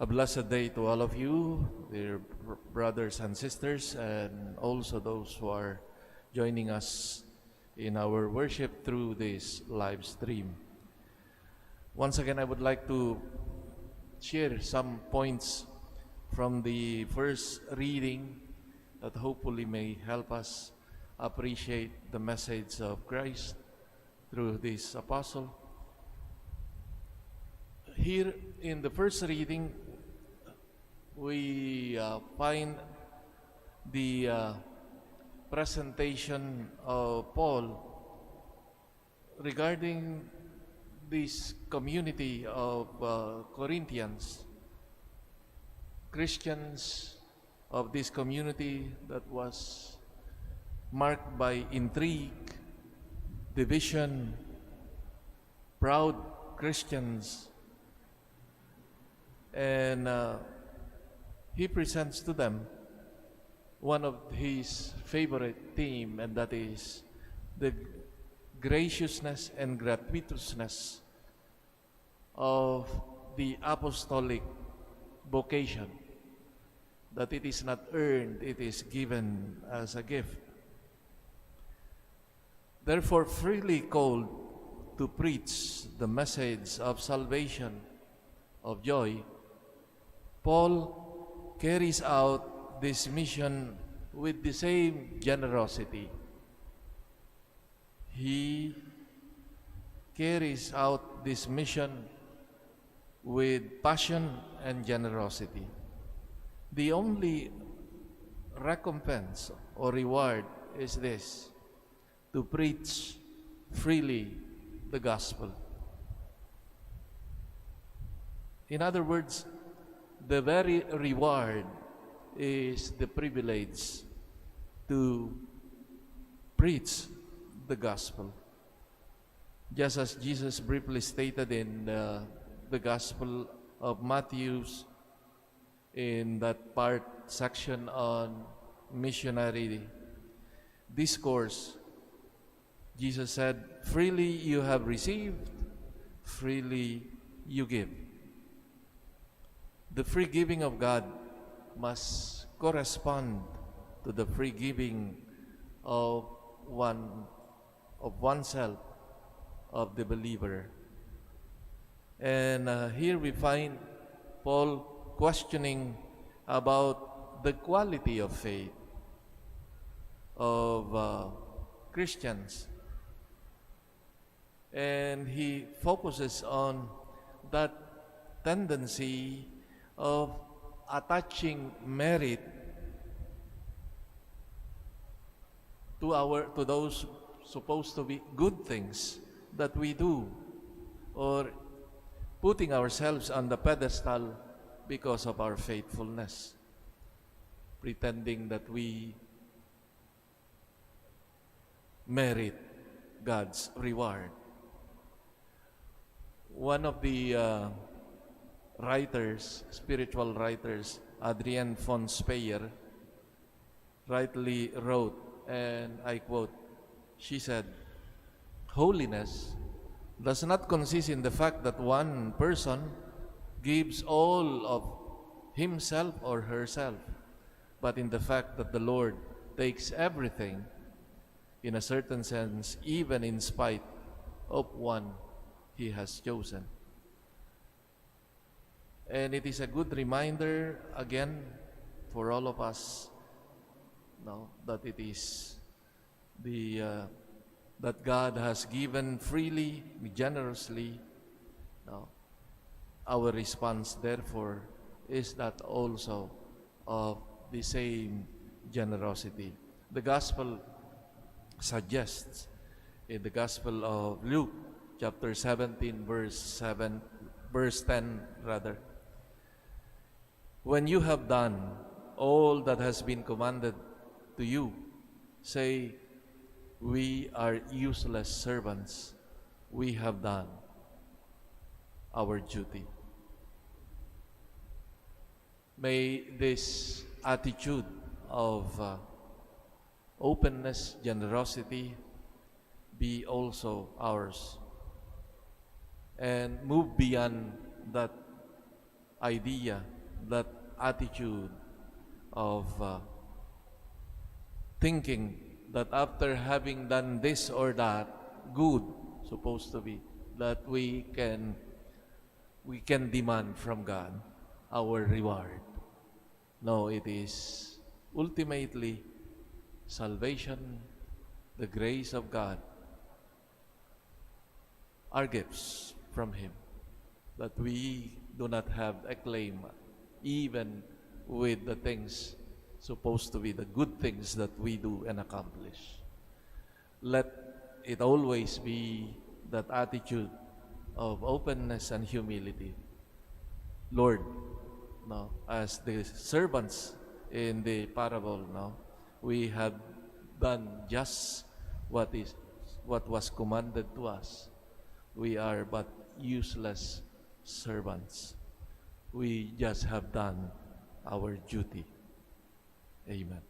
A blessed day to all of you, dear brothers and sisters, and also those who are joining us in our worship through this live stream. Once again, I would like to share some points from the first reading that hopefully may help us appreciate the message of Christ through this apostle. Here in the first reading, we find the presentation of Paul regarding this community of Corinthians, Christians of this community that was marked by intrigue, division, proud Christians, and he presents to them one of his favorite theme, and that is the graciousness and gratuitousness of the apostolic vocation, that it is not earned, it is given as a gift. Therefore, freely called to preach the message of salvation, of joy, Paul carries out this mission with the same generosity. He carries out this mission with passion and generosity. The only recompense or reward is this: to preach freely the gospel. In other words, the very reward is the privilege to preach the gospel. Just as Jesus briefly stated in the Gospel of Matthew, in that part section on missionary discourse, Jesus said, "Freely you have received, freely you give." The free giving of God must correspond to the free giving of oneself, of the believer. And here we find Paul questioning about the quality of faith of Christians. And he focuses on that tendency of attaching merit to those supposed to be good things that we do, or putting ourselves on the pedestal because of our faithfulness, pretending that we merit God's reward. One of the spiritual writers, Adrienne von Speyer, rightly wrote, and I quote, she said, "Holiness does not consist in the fact that one person gives all of himself or herself, but in the fact that the Lord takes everything, in a certain sense, even in spite of one He has chosen." And it is a good reminder, again, for all of us, that it is that God has given freely, generously. Our response, therefore, is that also of the same generosity. The Gospel suggests, in the Gospel of Luke, chapter 17, verse 10, "When you have done all that has been commanded to you, say, 'We are useless servants. We have done our duty.'" May this attitude of openness, generosity be also ours, and move beyond that idea, that attitude of thinking that after having done this or that good, supposed to be, that we can demand from God our reward. No, it is ultimately salvation, the grace of God, are gifts from Him, that we do not have a claim even with the things supposed to be the good things that we do and accomplish. Let it always be that attitude of openness and humility. Lord, no, as the servants in the parable, no, we have done just what was commanded to us. We are but useless servants. We just have done our duty. Amen.